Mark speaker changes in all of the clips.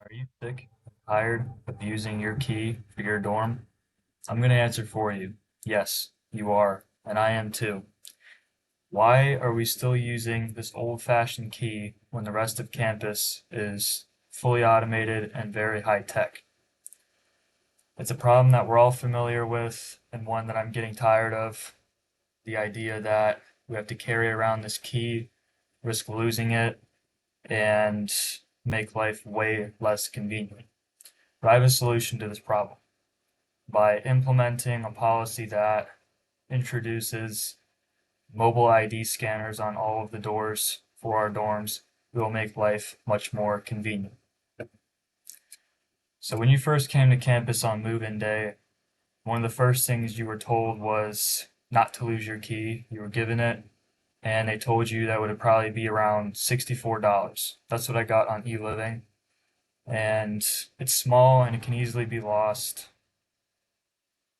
Speaker 1: Are you sick and tired of using your key for your dorm? I'm going to answer for you. Yes, you are, and I am too. Why are we still using this old-fashioned key when the rest of campus is fully automated and very high-tech? It's a problem that we're all familiar with and one that I'm getting tired of. The idea that we have to carry around this key, risk losing it, and make life way less convenient. But I have a solution to this problem. By implementing a policy that introduces mobile ID scanners on all of the doors for our dorms, it will make life much more convenient. So when you first came to campus on move-in day, one of the first things you were told was not to lose your key. You were given it, and they told you that would probably be around $64. That's what I got on e-living, and it's small and it can easily be lost.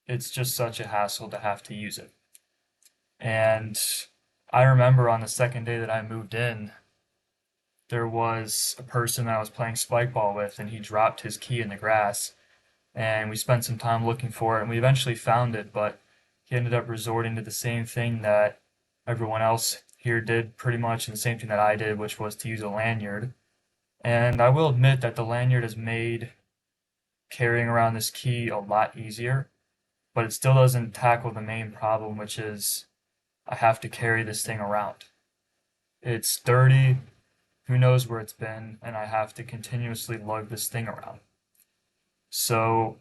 Speaker 1: It's just such a hassle to have to use it. And I remember on the second day that I moved in, there was a person that I was playing spike ball with, and he dropped his key in the grass. And we spent some time looking for it, and we eventually found it, but he ended up resorting to the same thing that everyone else here did pretty much, and the same thing that I did, which was to use a lanyard. And I will admit that the lanyard has made carrying around this key a lot easier, but it still doesn't tackle the main problem, which is I have to carry this thing around. It's dirty, who knows where it's been, and I have to continuously lug this thing around. So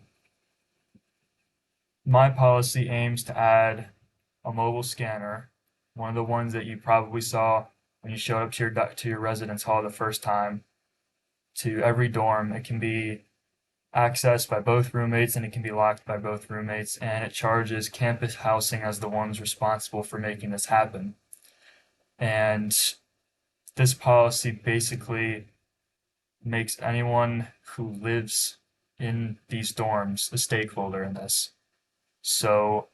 Speaker 1: my policy aims to add a mobile scanner, one of the ones that you probably saw when you showed up to your residence hall the first time, to every dorm. It can be accessed by both roommates and it can be locked by both roommates, and it charges campus housing as the ones responsible for making this happen. And this policy basically makes anyone who lives in these dorms a stakeholder in this. So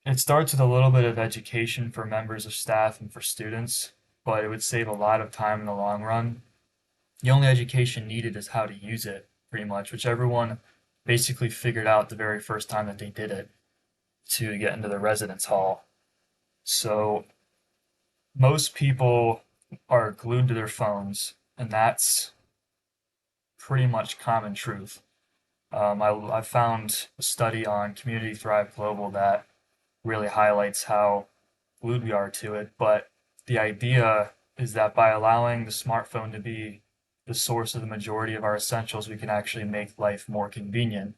Speaker 1: it starts with a little bit of education for members of staff and for students, but it would save a lot of time in the long run. The only education needed is how to use it, pretty much, which everyone basically figured out the very first time that they did it to get into the residence hall. So most people are glued to their phones, and that's pretty much common truth. I found a study on Community Thrive Global that really highlights how glued we are to it, but the idea is that by allowing the smartphone to be the source of the majority of our essentials, we can actually make life more convenient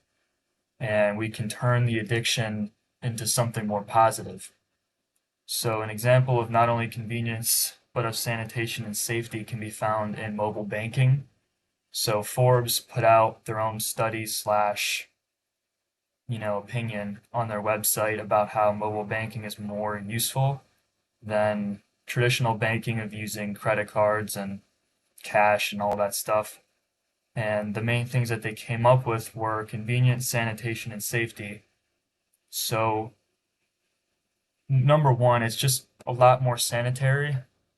Speaker 1: and we can turn the addiction into something more positive. So, an example of not only convenience but of sanitation and safety can be found in mobile banking. So, Forbes put out their own study slash opinion on their website about how mobile banking is more useful than traditional banking of using credit cards and cash and all that stuff. And the main things that they came up with were convenience, sanitation, and safety. So, number one, it's just a lot more sanitary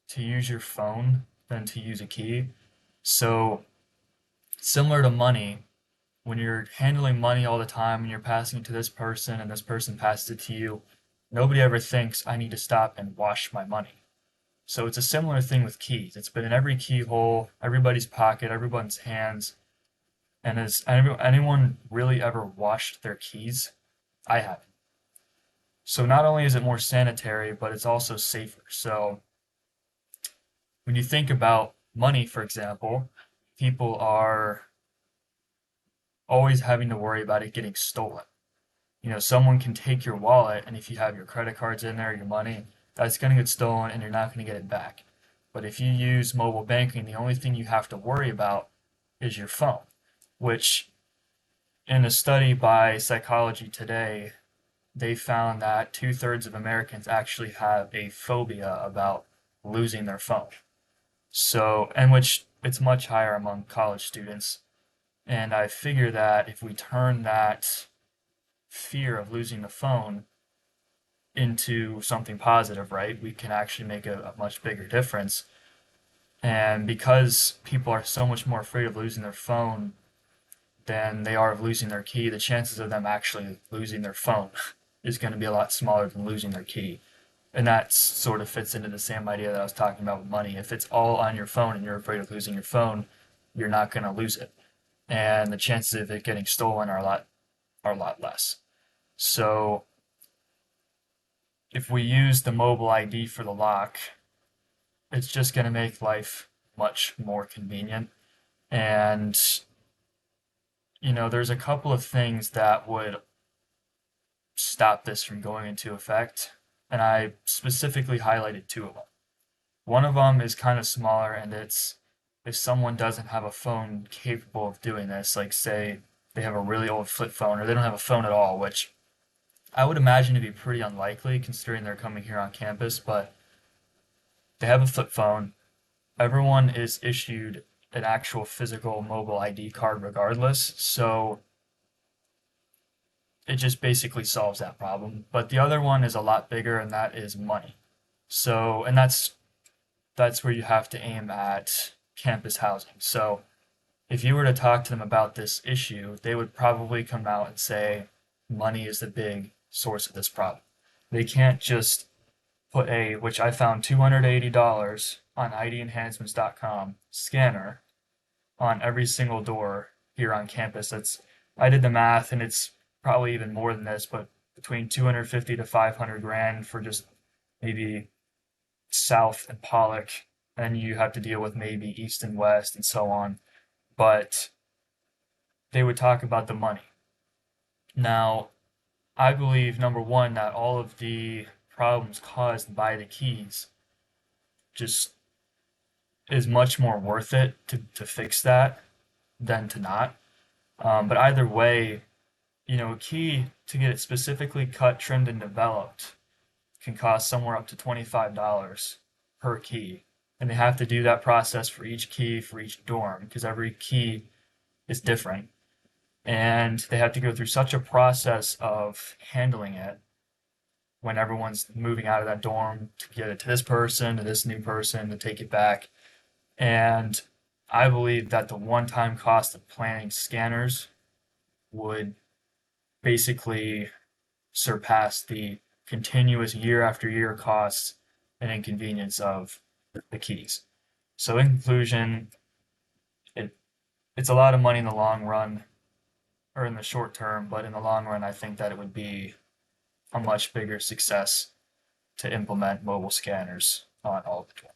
Speaker 1: to use your phone than to use a key. So, similar to money, when you're handling money all the time and you're passing it to this person and this person passes it to you, nobody ever thinks I need to stop and wash my money. So it's a similar thing with keys. It's been in every keyhole, everybody's pocket, everyone's hands. And has anyone really ever washed their keys? I haven't. So not only is it more sanitary, but it's also safer. So when you think about money, for example, people are always having to worry about it getting stolen. Someone can take your wallet, and if you have your credit cards in there, your money, that's going to get stolen and you're not going to get it back. But if you use mobile banking, the only thing you have to worry about is your phone, which in a study by Psychology Today, they found that two-thirds of Americans actually have a phobia about losing their phone. So, and which it's much higher among college students. And I figure that if we turn that fear of losing the phone into something positive, right, we can actually make a much bigger difference. And because people are so much more afraid of losing their phone than they are of losing their key, the chances of them actually losing their phone is going to be a lot smaller than losing their key. And that sort of fits into the same idea that I was talking about with money. If it's all on your phone and you're afraid of losing your phone, you're not going to lose it. And the chances of it getting stolen are a lot less. So if we use the mobile ID for the lock, it's just going to make life much more convenient. And, there's a couple of things that would stop this from going into effect. And I specifically highlighted two of them. One of them is kind of smaller, and it's if someone doesn't have a phone capable of doing this, like say they have a really old flip phone or they don't have a phone at all, which I would imagine to be pretty unlikely considering they're coming here on campus, but they have a flip phone. Everyone is issued an actual physical mobile ID card regardless, so it just basically solves that problem. But the other one is a lot bigger, and that is money. So, and that's where you have to aim at campus housing. So, if you were to talk to them about this issue, they would probably come out and say money is the big source of this problem. They can't just put a, which I found $280 on IDenhancements.com scanner on every single door here on campus. I did the math, and it's probably even more than this, but between 250 to 500 grand for just maybe South and Pollock, and you have to deal with maybe East and West and so on. But they would talk about the money. Now, I believe number one that all of the problems caused by the keys just is much more worth it to fix that than to not. But either way, a key to get it specifically cut, trimmed, and developed can cost somewhere up to $25 per key. And they have to do that process for each key for each dorm because every key is different. And they have to go through such a process of handling it when everyone's moving out of that dorm to get it to this person, to this new person, to take it back. And I believe that the one time cost of planning scanners would basically surpass the continuous year after year costs and inconvenience of the keys. So in conclusion, it it's a lot of money in the long run or in the short term, but in the long run I think that it would be a much bigger success to implement mobile scanners on all the dorms.